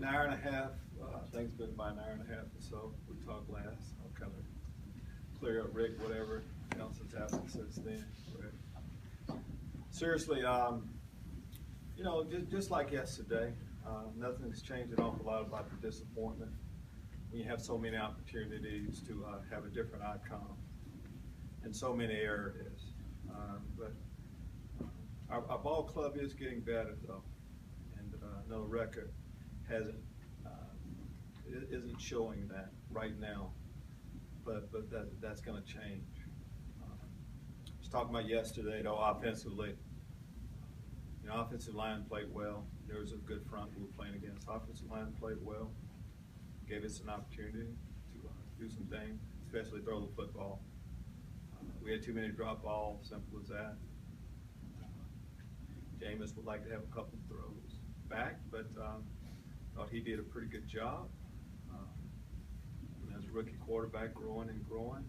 an hour and a half. I think it's been about an hour and a half or so. We talked last. I'll kind of clear up Rick, whatever else has happened since then. Seriously, you know, just like yesterday, nothing's changed an awful lot about the disappointment. When you have so many opportunities to have a different outcome and so many areas. But our ball club is getting better, though, and no record isn't showing that right now. But that's going to change. I was talking about yesterday, though, offensively. You know, offensive line played well. There was a good front we were playing against. Offensive line played well. Gave us an opportunity to do some things, especially throw the football. We had too many drop balls, simple as that. Jameis would like to have a couple of throws back, but thought he did a pretty good job. As a rookie quarterback, growing and growing.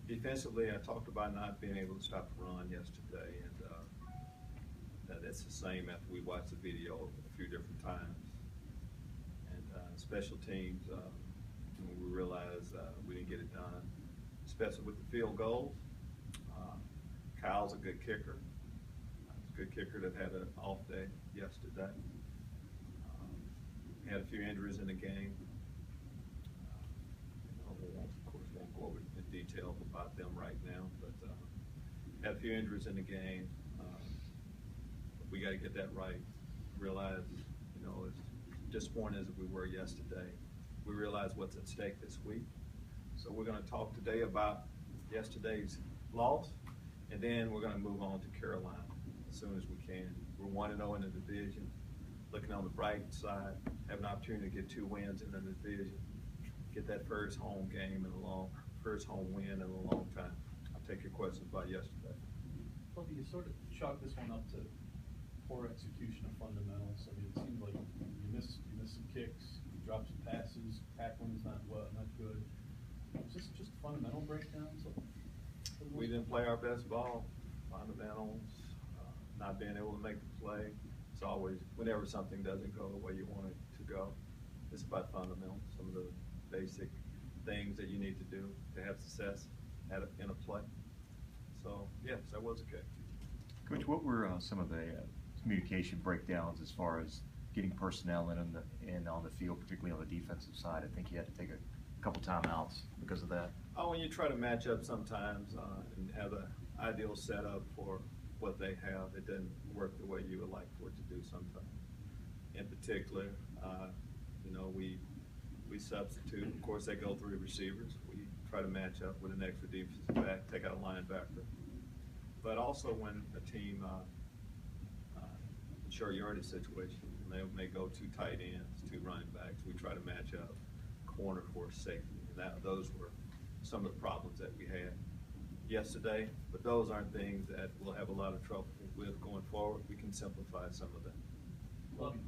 Defensively, I talked about not being able to stop the run yesterday, and that's the same after we watched the video a few different times. And special teams, when we realized we didn't get it done, especially with the field goals. Kyle's a good kicker. He's a good kicker that had an off day yesterday. Had a few injuries in the game. Of course, won't go over in detail about them right now, but had a few injuries in the game. We got to get that right. Realize, you know, as disappointed as we were yesterday, we realize what's at stake this week. So we're going to talk today about yesterday's loss, and then we're going to move on to Carolina as soon as we can. We're 1-0 in the division. Looking on the bright side, have an opportunity to get 2 wins in the division, get that first home game first home win in a long time. I'll take your questions about yesterday. Lovie, you sort of chalk this one up to poor execution of fundamentals. I mean, it seemed like you missed some kicks, you dropped some passes, tackling's not good. Was this just fundamental breakdowns? We didn't play our best ball. Fundamentals, not being able to make the play. It's always, whenever something doesn't go the way you want it to go, it's about fundamentals, some of the basic things that you need to do to have success in a play. So, yes, that was okay. Coach, what were some of the communication breakdowns as far as getting personnel in on the field, particularly on the defensive side? I think you had to take a couple timeouts because of that. Oh, when you try to match up sometimes and have an ideal setup for what they have, it doesn't work the way you would like for it to do sometimes. In particular, you know, we substitute. Of course, they go 3 receivers. We try to match up with an extra defensive back, take out a linebacker. But also when a team, short yardage situation, they may go 2 tight ends, 2 running backs. We try to match up corner for safety. And those were some of the problems that we had yesterday, but those aren't things that we'll have a lot of trouble with going forward. We can simplify some of them. Lovie,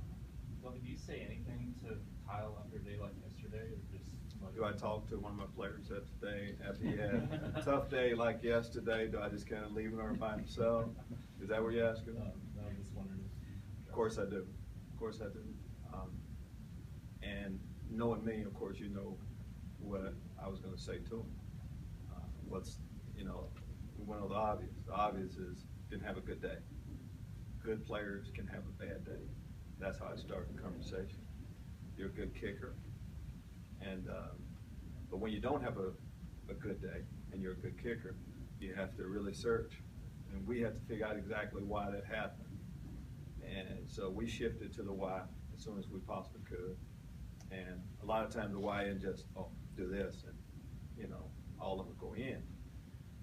do you say anything to Kyle after a day like yesterday, or just? Do I talk to one of my players today after he had a tough day like yesterday? Do I just kind of leave him by himself? Is that what you're asking? No, I'm just wondering. Of course I do. Of course I do. And knowing me, of course, you know what I was going to say to him. You know, we went over the obvious. The obvious is didn't have a good day. Good players can have a bad day. That's how I start the conversation. You're a good kicker, and but when you don't have a good day and you're a good kicker, you have to really search, and we have to figure out exactly why that happened. And so we shifted to the why as soon as we possibly could. And a lot of times the why isn't just, oh, do this, and you know, all of them go in.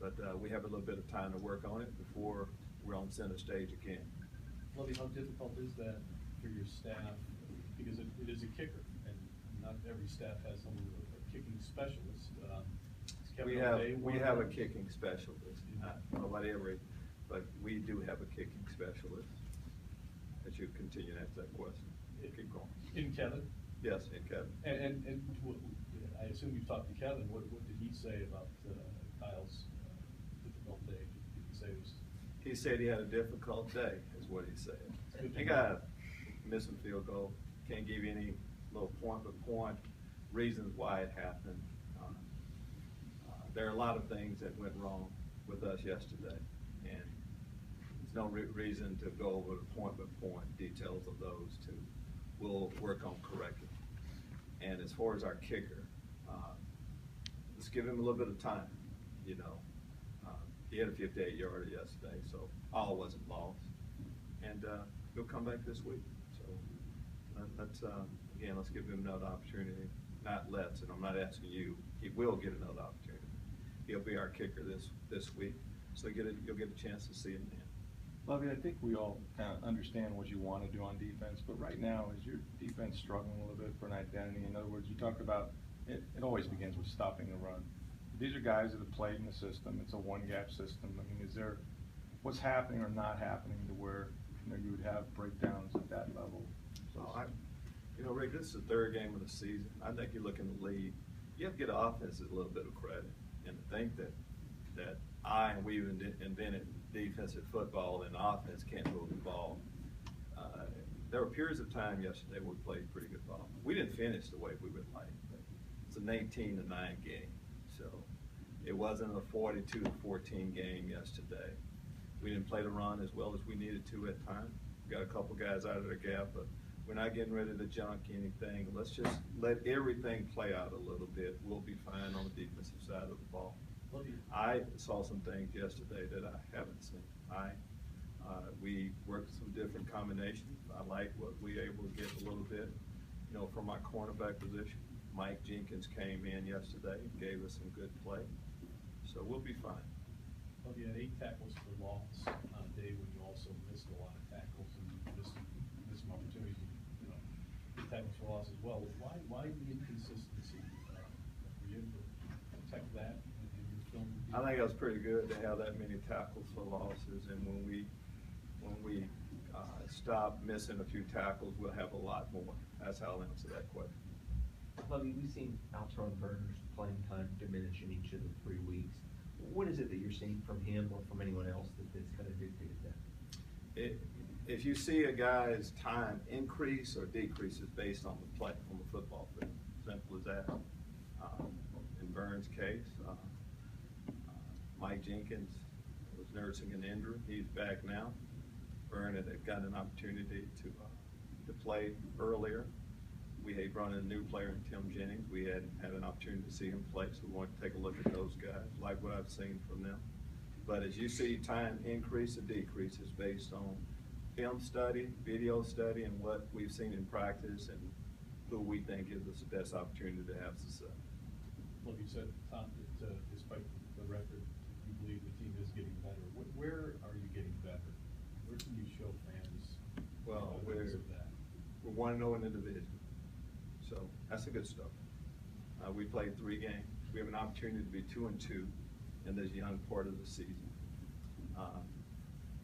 But we have a little bit of time to work on it before we're on center stage again. Lovie, how difficult is that for your staff? Because it is a kicker, and not every staff has someone a kicking specialist. We have a kicking specialist. I don't know about every, but we do have a kicking specialist. As you continue to ask that question, keep going. In Kevin? Yes, in Kevin. And I assume you've talked to Kevin. What did he say about Kyle's difficult day? Did he say it was? He said he had a difficult day, is what he said. Good He got missing field goal. Can't give you any little point-by-point reasons why it happened. There are a lot of things that went wrong with us yesterday, and there's no reason to go over the point-by-point details of those two. We'll work on correcting. And as far as our kicker, let's give him a little bit of time, you know. He had a 58-yarder yesterday, so all wasn't lost. And he'll come back this week. So let's give him another opportunity. Not let's, and I'm not asking you. He will get another opportunity. He'll be our kicker this week, so you'll get a chance to see him then. Lovie, I think we all kind of understand what you want to do on defense, but right now, is your defense struggling a little bit for an identity? In other words, you talked about it always begins with stopping the run. These are guys that have played in the system. It's a one-gap system. I mean, what's happening or not happening to where you would have breakdowns at that level? Rick, this is the third game of the season. I think you look in the league, you have to get offenses a little bit of credit, and to think that we've invented defensive football and offense can't move the ball. There were periods of time yesterday where we played pretty good ball. We didn't finish the way we would like, but it's an 18-9 game. So it wasn't a 42-14 game yesterday. We didn't play the run as well as we needed to at times. We got a couple guys out of the gap, but we're not getting ready to junk anything. Let's just let everything play out a little bit. We'll be fine on the defensive side of the ball. I saw some things yesterday that I haven't seen. We worked some different combinations. I like what we were able to get a little bit, from our cornerback position. Mike Jenkins came in yesterday and gave us some good play. So we'll be fine. Well, you had 8 tackles for loss on a day when you also missed a lot of tackles and missed some opportunities, 8 tackles for loss as well. Why the inconsistency? Were you able to protect that in your film? I think it was pretty good to have that many tackles for losses, and when we stop missing a few tackles, we'll have a lot more. That's how I'll answer that question. Lovie, we've seen Altron Burner's playing time diminish in each of the 3 weeks. What is it that you're seeing from him or from anyone else that's kind of dictated that? If you see a guy's time increase or decrease, it's based on the play, on the football field. Simple as that. In Burns' case, Mike Jenkins was nursing an injury. He's back now. Burn had gotten an opportunity to play earlier. We had brought in a new player in Tim Jennings. We had an opportunity to see him play, so we wanted to take a look at those guys, like what I've seen from them. But as you see time increase or decrease, it's based on film study, video study, and what we've seen in practice and who we think gives us the best opportunity to have success. Well, you said, Tom, that despite the record, you believe the team is getting better. Where are you getting better? Where can you show fans evidence of that? We're 1-0 in the division, so that's a good start. We played 3 games. We have an opportunity to be 2-2 in this young part of the season.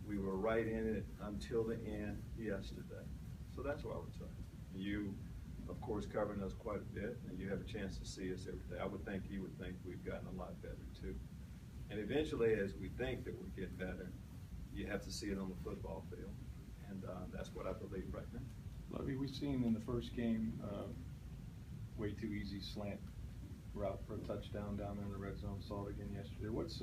We were right in it until the end yesterday, so that's what I would say. You, of course, covering us quite a bit, and you have a chance to see us every day. I would think you would think we've gotten a lot better too. And eventually, as we think that we get better, you have to see it on the football field, and that's what I believe right now. Lovie, we've seen in the first game way too easy slant route for a touchdown down there in the red zone. Saw it again yesterday. What's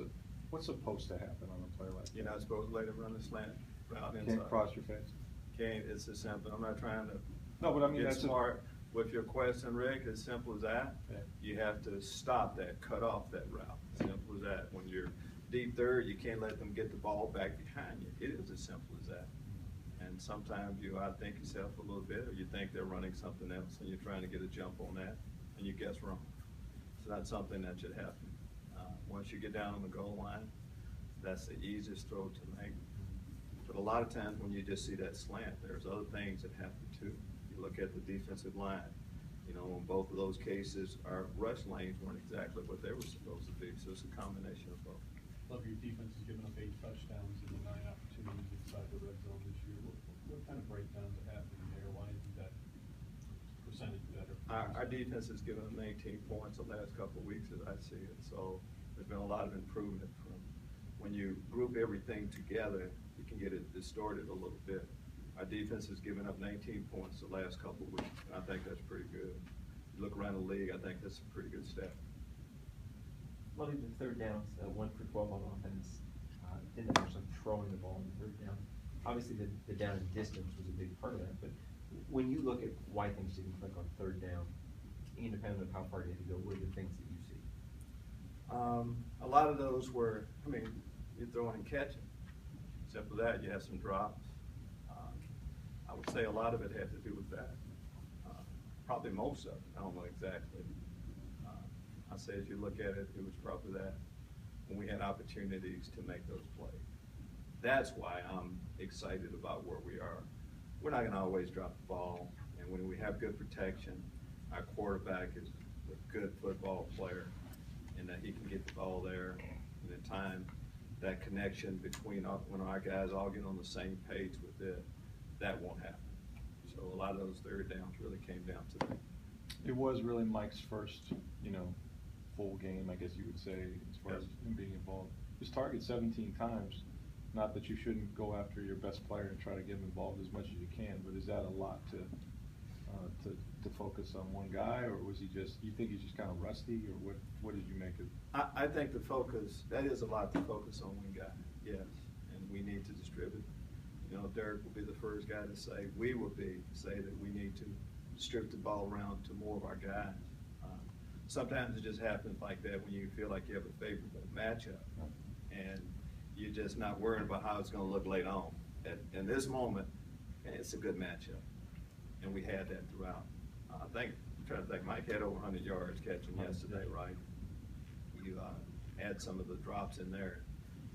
supposed to happen on a play like that? You're not supposed to let him run a slant route inside. Can't cross your face. Can't. It's as simple. I'm not trying to. No, but I mean get that's smart with your question, Rick. As simple as that. Yeah. You have to stop that, cut off that route. Simple as that. When you're deep third, you can't let them get the ball back behind you. It is as simple as that. And sometimes you outthink yourself a little bit, or you think they're running something else, and you're trying to get a jump on that, and you guess wrong. It's not something that should happen. Once you get down on the goal line, that's the easiest throw to make. But a lot of times when you just see that slant, there's other things that happen too. You look at the defensive line. In both of those cases, our rush lanes weren't exactly what they were supposed to be, so it's a combination of both. Lovie, your defense has given up 8 touchdowns in the 9 opportunities inside the red zone this year. What kind of breakdowns are happening there? Why isn't that percentage better? Our defense has given them 18 points the last couple of weeks as I see it, so there's been a lot of improvement from when you group everything together, you can get it distorted a little bit. Our defense has given up 19 points the last couple of weeks. I think that's pretty good. You look around the league, I think that's a pretty good step. Lovie, the third downs, 1 for 12 on offense. Didn't have much like throwing the ball in the third down. Obviously, the down and distance was a big part of that. But when you look at why things didn't click on third down, independent of how far you had to go, what are the things that you see? A lot of those were, I mean, you're throwing and catching. Except for that, you have some drops. I would say a lot of it had to do with that. Probably most of it. I don't know exactly. I say as you look at it, it was probably that when we had opportunities to make those plays. That's why I'm excited about where we are. We're not going to always drop the ball, and when we have good protection, our quarterback is a good football player, and that he can get the ball there in a time. That connection between when our guys all get on the same page with it, that won't happen. So a lot of those third downs really came down to that. It was really Mike's first, full game, I guess you would say, as far as him being involved. His target 17 times. Not that you shouldn't go after your best player and try to get him involved as much as you can, but is that a lot to focus on one guy, or was he just? You think he's just kind of rusty, or what did you make of? I think the focus, that is a lot to focus on one guy, yes, and we need to distribute. Derek will be the first guy to say, say that we need to strip the ball around to more of our guys. Sometimes it just happens like that when you feel like you have a favorable matchup, and you're just not worrying about how it's going to look later on. In this moment, it's a good matchup, and we had that throughout. I'm trying to think, Mike had over 100 yards catching yesterday, right? You had some of the drops in there.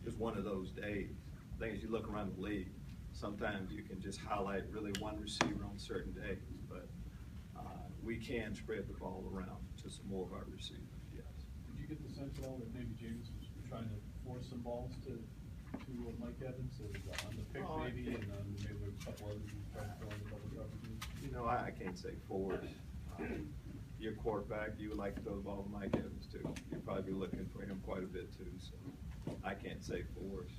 It was one of those days. I think as you look around the league, sometimes you can just highlight really one receiver on certain days, but we can spread the ball around to some more of our receivers, yes. Did you get the sense at all that maybe James was trying to force some balls to Mike Evans on the pick maybe, and then maybe a couple others who tried to throw in the double coverage? I can't say forward. Your quarterback, you would like to throw the ball to Mike Evans too. You'll probably be looking for him quite a bit too, so I can't say force.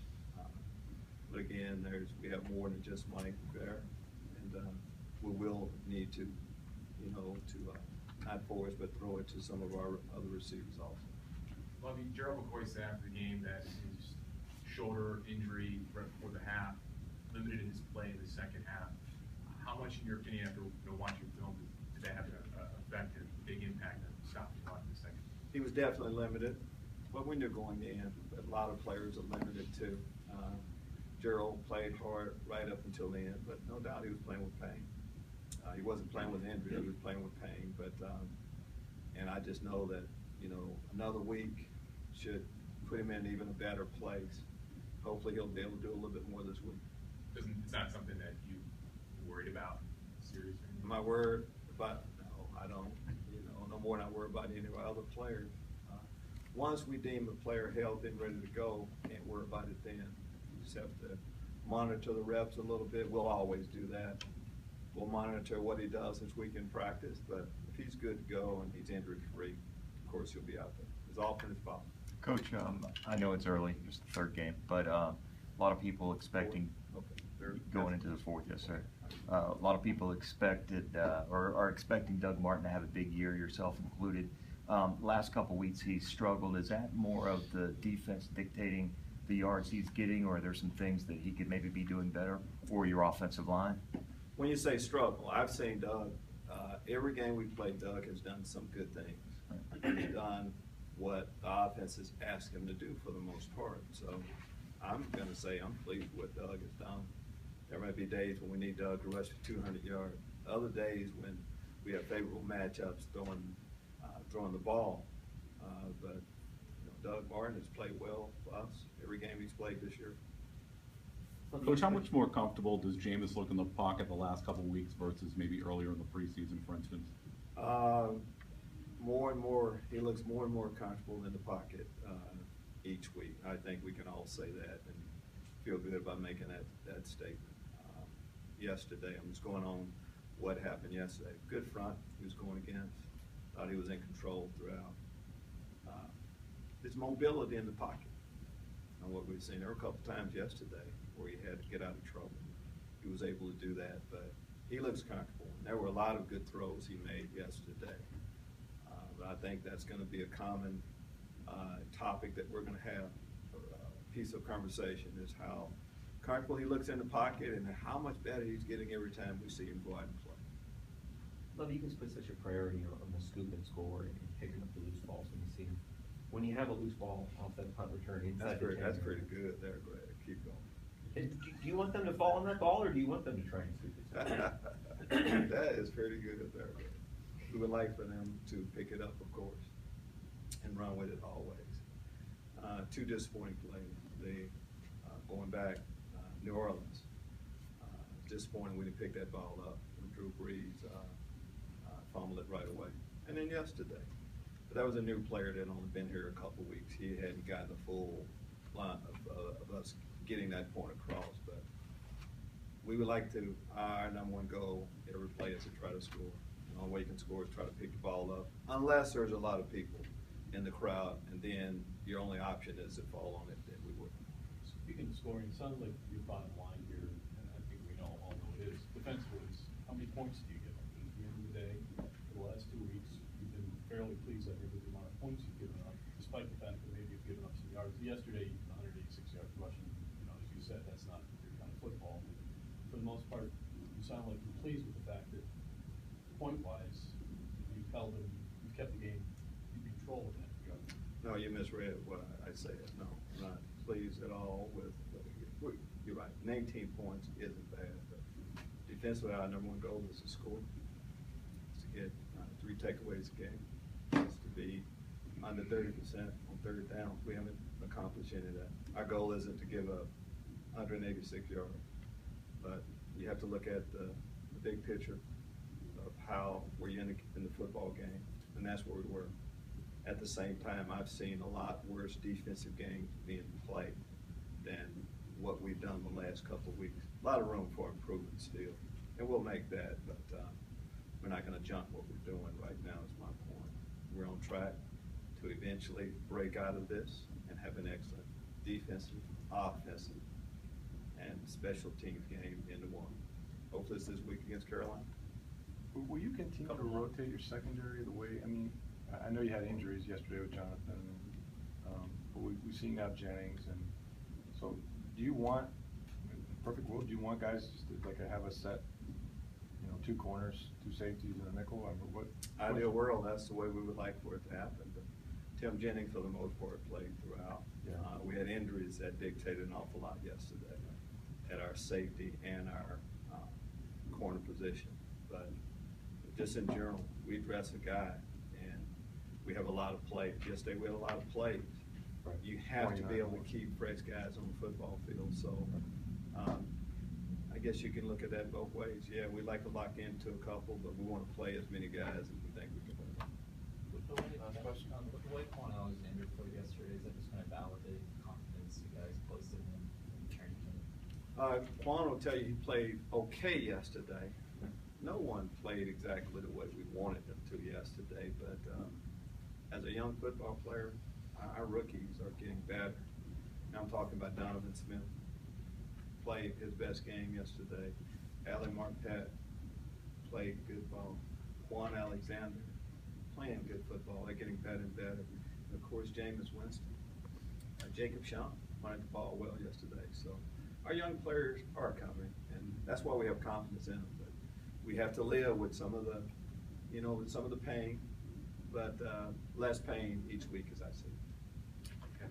But again, we have more than just Mike there, and we will need to, not force, but throw it to some of our other receivers also. Lovie, Gerald McCoy said after the game that his shoulder injury right before the half limited his play in the second half. How much, in your opinion, after watching film, did that have an effect and a big impact on stopping him in the second? He was definitely limited, but we knew going in. A lot of players are limited too. Gerald played hard right up until the end, but no doubt he was playing with pain. He wasn't playing with injury; he was playing with pain. But and I just know that another week should put him in even a better place. Hopefully, he'll be able to do a little bit more this week. It's not something that you worried about seriously? Am I worried about? No, I don't. No more than I worry about any of our other players. Once we deem a player healthy and ready to go, can't worry about it then. You just have to monitor the reps a little bit. We'll always do that. We'll monitor what he does this week in practice, but if he's good to go and he's injury-free, of course he'll be out there as often as possible. Coach, I know it's early, just the third game, but a lot of people expecting going into the fourth, yes, sir. A lot of people expected or are expecting Doug Martin to have a big year, yourself included. Last couple weeks he's struggled. Is that more of the defense dictating the yards he's getting, or are there some things that he could maybe be doing better, or your offensive line? When you say struggle, I've seen Doug, every game we've played, Doug has done some good things. He's done what the offense has asked him to do for the most part. So I'm going to say I'm pleased with what Doug has done. There might be days when we need Doug to rush for 200 yards. Other days when we have favorable matchups throwing the ball. But Doug Martin has played well for us every game he's played this year. Coach, how much more comfortable does Jameis look in the pocket the last couple of weeks versus maybe earlier in the preseason, for instance? More and more, he looks more and more comfortable in the pocket each week. I think we can all say that and feel good about making that statement. Yesterday, I'm just going on what happened yesterday. Good front he was going against. Thought he was in control throughout. His mobility in the pocket. And what we've seen, there were a couple times yesterday where he had to get out of trouble. he was able to do that, but he looks comfortable. There were a lot of good throws he made yesterday. But I think that's going to be a common topic that we're going to have, a piece of conversation, is how comfortable he looks in the pocket and how much better he's getting every time we see him go out and play. Love, you can put such a priority on the scoop and score and picking up the loose balls when you see them. When you have a loose ball off that punt return inside the 10 That's pretty good there, Greg. Keep going. Do you want them to fall on that ball, or do you want them to try and scoop it? That is pretty good there. We would like for them to pick it up, of course, and run with it always. Two disappointing plays. Going back, New Orleans, disappointing when he picked that ball up when Drew Brees fumbled it right away. And then yesterday, but that was a new player that had only been here a couple weeks. He hadn't gotten the full line of us getting that point across, but we would like to, our number one goal every play is to try to score. The only way you can score is try to pick the ball up, unless there's a lot of people in the crowd, and then your only option is to fall on it, then we would. Speaking of scoring, it sounds like your bottom line here, and I think we all know it is, defensively, how many points do you give them? At the end of the day, for the last 2 weeks, you've been fairly pleased, I think, with the amount of points you've given up, despite the fact that maybe you've given up some yards. Yesterday, 186 yards rushing, as you said, that's not your kind of football. For the most part, you sound like you're pleased with the fact that point-wise, you've held them, you've kept the game in control of that regard. No, you misread what I said. No, I'm not pleased at all with, you're right, 19 points isn't bad, but defensively, our number one goal is to score. It's to get 3 takeaways a game. It's to be under 30% on third down. We haven't accomplished any of that. Our goal isn't to give up 186 yards, but you have to look at the big picture of how we're in the football game, and that's where we were. At the same time, I've seen a lot worse defensive games being played than what we've done the last couple of weeks. A lot of room for improvement still, and we'll make that, but we're not going to jump what we're doing right now is my point. We're on track to eventually break out of this and have an excellent defensive, offensive, and special teams game into one. Hopefully it's this week against Carolina. Will you continue to rotate your secondary the way, I mean, I know you had injuries yesterday with Jonathan, but we've seen now Jennings, and so do you want, in a perfect world, do you want guys just to have a set, 2 corners, 2 safeties, and a nickel? I mean, Ideal world, that's the way we would like for it to happen. But Tim Jennings, for the most part, played throughout. Yeah. We had injuries that dictated an awful lot yesterday at our safety and our corner position. But just in general, we dress a guy, and we have a lot of plays. Yesterday, we had a lot of plays. Right. You have to be able to keep fresh guys on the football field. So I guess you can look at that both ways. Yeah, we like to lock into a couple, but we want to play as many guys as we think we can win. With the way Quan Alexander played yesterday, is that just going to validate the confidence you guys placed in him and trained him? Quan will tell you he played okay yesterday. No one played exactly the way we wanted them to yesterday, but as a young football player, our rookies are getting better. Now I'm talking about Donovan Smith. Played his best game yesterday. Ali Marpet played good ball. Quan Alexander playing good football. They're getting better and better. And of course, Jameis Winston. Jacob Shawn running the ball well yesterday. So our young players are coming, and that's why we have confidence in them. But we have to live with some of the, with some of the pain, but less pain each week, as I see.